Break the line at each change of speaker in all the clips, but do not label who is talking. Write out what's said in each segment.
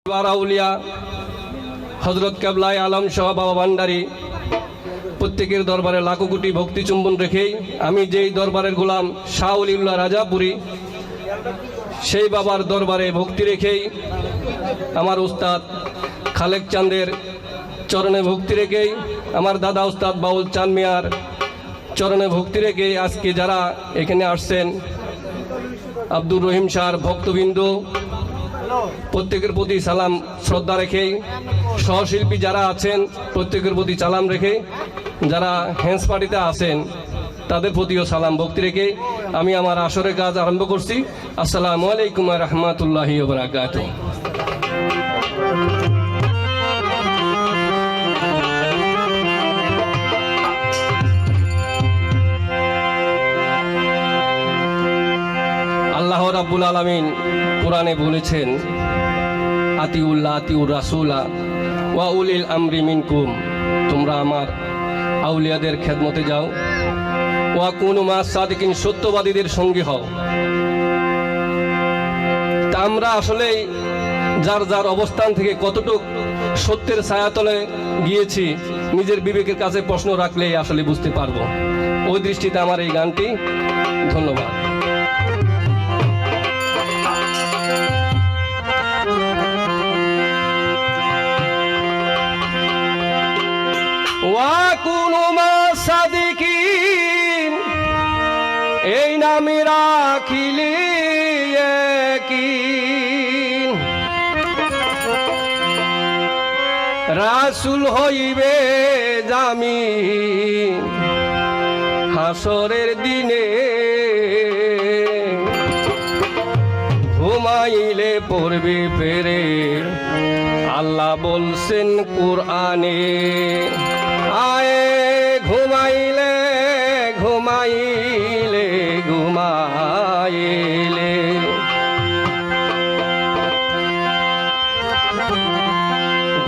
আউলিয়া হযরত কেবলাই আলম সহ বাবা ভান্ডারী প্রত্যেকের দরবারে লাখো কোটি ভক্তি চুম্বন রেখেই আমি যেই দরবারের গোলাম শাহ ওলিউল্লাহ রাজাপুরী সেই বাবার দরবারে ভক্তি রেখেই আমার উস্তাদ খালেক চাঁদের চরণে ভক্তি রেখেই আমার দাদা উস্তাদ বাউল চাঁদ মিয়ার চরণে ভক্তি রেখেই আজকে যারা এখানে আসছেন আব্দুর রহিম শাহর ভক্তবৃন্দ প্রত্যেকের প্রতি সালাম শ্রদ্ধা রেখে সহশিল্পী যারা আছেন প্রত্যেকের প্রতি সালাম রেখে যারা হ্যান্স পার্টিতে আছেন তাদের প্রতিও সালাম ভক্তি রেখে আমি আমার আসরের কাজ আরম্ভ করছি। আসসালামু আলাইকুম ওয়া রাহমাতুল্লাহি ওয়া বারাকাতুহু। আল্লাহ রাব্বুল আলামিন কোরআনে বলেছেন আতিউল্লাহ আতিউর রাসূলা ওয়া উলিল আমরি মিনকুম, তোমরা আমার আউলিয়াদের খেদমতে যাও, ওয়া কুনু মা সাদিকিন, সত্যবাদীদের সঙ্গী হও। তা আমরা আসলে যার যার অবস্থান থেকে কতটুক সত্যের ছায়াতলে গিয়েছি নিজের বিবেকের কাছে প্রশ্ন রাখলেই আসলে বুঝতে পারবো। ওই দৃষ্টিতে আমার এই গানটি। ধন্যবাদ। ওয়া কুনু মা সাদিকিন, এই নামে রাখিলি ইয়াকিন, রাসূল হইবে জামিন হাসরের দিনে, ঘুমাইলে পড়বে ফেরে আল্লাহ বলছেন কুরআনে। আয়ে ঘুমাইলে ঘুমাইলে ঘুমাইলে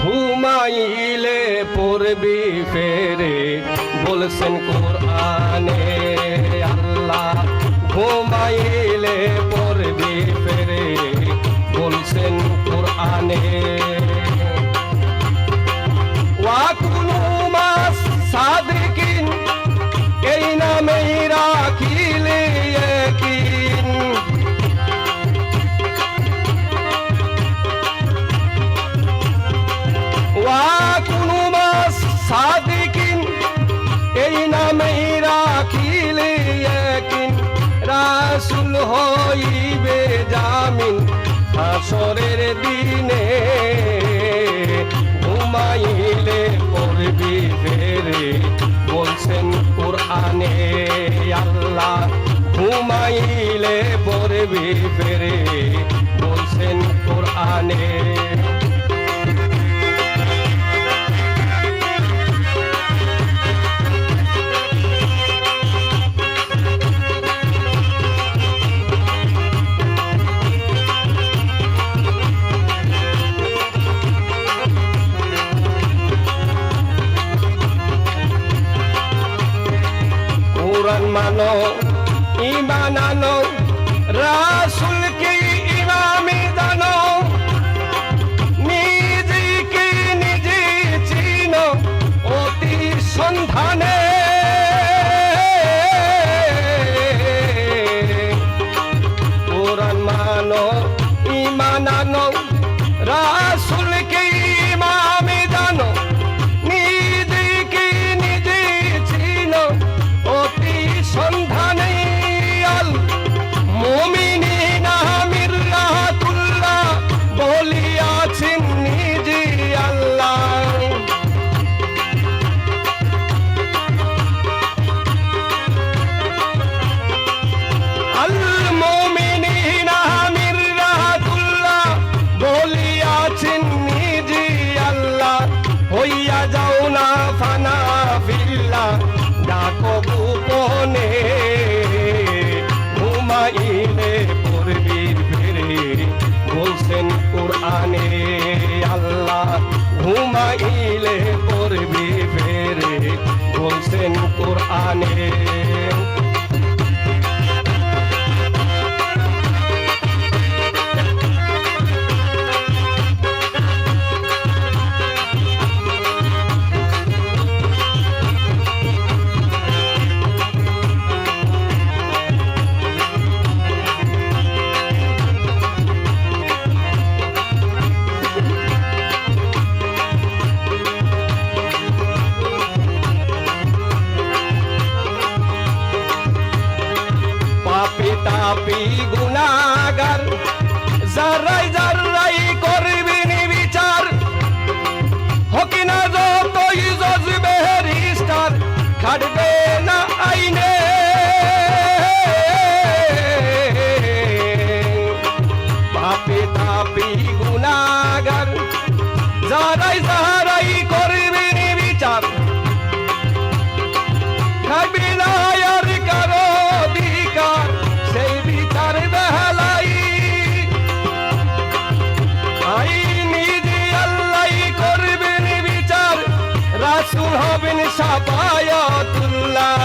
ঘুমাইলে পড়বি ফেরে বলছেন কুরআনে। আল্লাহ ঘুমাইলে পড়বি ফেরে বলছেন কুরআনে। ওয়া কুনু মা সাদিকিন, এই নামেই রাখিলে ইয়াকিন, ওয়া কুনু মা সাদিকিন, এই নামেই রাখিলে ইয়াকিন, রাসূল হইবে জামিন হাসরের দিনে, ঘুমাইলে পড়বি ফেরে বলছেন কুরআনে। আল্লাহ ঘুমাইলে পড়বি ফেরে বলছেন কুরআনে। কুরআন মানো, ঈমান আনো, রাসূলকে ইমামি জানো, নিজেকে নিজে চিনো অতি সন্ধানে। কুরআন মানো, ঈমান আনো, রাসূলকে ইমামি জানো, নিজেকে নিজে চিনো অতি সন্ধানে। আল মুমিনিনা মিররাতুল্লাহ বলিয়াছেন নিজে আল্লাহ। আল মুমিনিনা মিররাতুল্লাহ বলিয়াছেন নিজে আল্লাহ। হইয়া যাও না ফানা ফিল্লাহ, ডাকো গোপনে, ঘুমাইলে পড়বি ফেরে বলছেন কুরআনে। আল্লাহ ঘুমাইলে পড়বি ফেরে বলছেন কুরআনে। যারাই যারাই করবেন বিচার থাকবে না আর কারো অধিকার সেই বিচার বেহালাই নিজে আল্লাহ করবেন বিচার রাসূল হবেন শাফায়াতুল্লাহ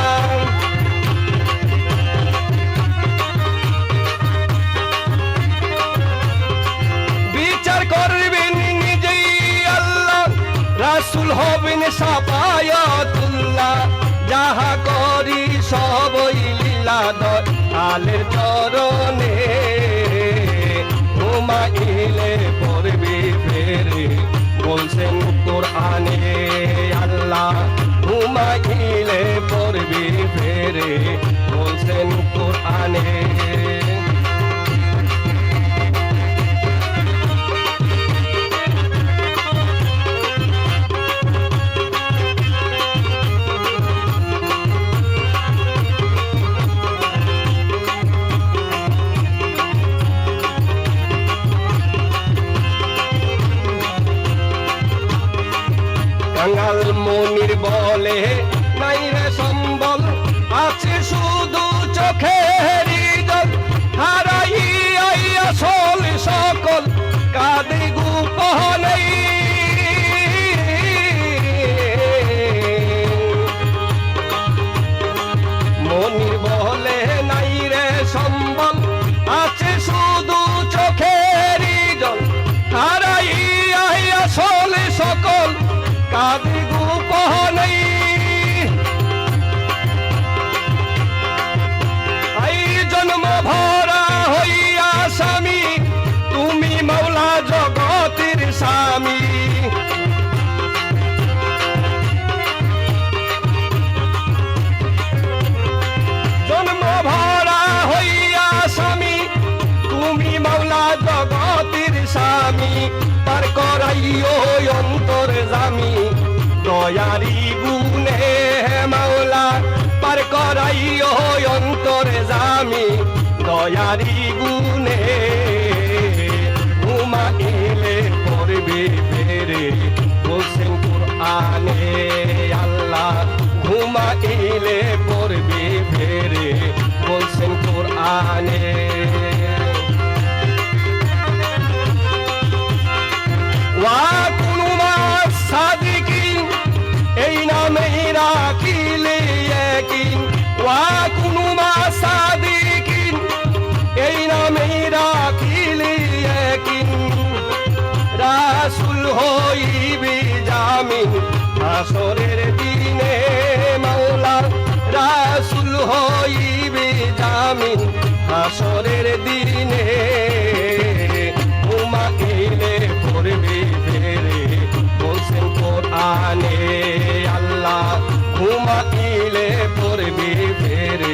বিচার করবেন নিজেই আল্লাহ রাসূল হবেন শাফায়াতুল্লাহ যাহা করি সবই লীলা দয়ালের চরণে ঘুমাইলে পড়বে ফেরে বলছেন কোরআনে আল্লাহ ঘুমাইলে পড়বে ফেরে বলছেন কোরআনে কাঙাল মনির বলে নাই রে সম্বল আছে শুধু চোখের জল হারাইয়াই আসল সকল কাঁদে গোপনে মনির বলে নাই রে সম্বল আছে শুধু চোখের জল হারাইয়াই আসল সকল কাঁদে গোপনে জন্ম ভরা হইয়া স্বামী তুমি মাওলা জগতের স্বামী জন্ম ভরা হইয়া স্বামী তুমি মাওলা জগতের স্বামী তার করাইও অন্তর জামি দয়ারি গুণে মাওলা পার করাইও অন্তর জামি দয়ারি গুণে ঘুমাইলে পড়বে ফেরে বলছেন কোরআনে আল্লাহ ঘুমাইলে পড়বে ফেরে বলছেন কোরআনে সাদিকিন এই নামেই রাখিলে ইয়াকিন ওয়া কুনু মা সাদিকিন এই নামেই রাখিলে ইয়াকিন রাসূল হইবি জামিন হাসরের দিনে মাওলা রাসূল হইবি জামিন হাসরের দিনে ঘুমাইলে পড়বে ফেরে বলছেন কোরআনে আল্লাহ ঘুমাইলে পড়বে ফেরে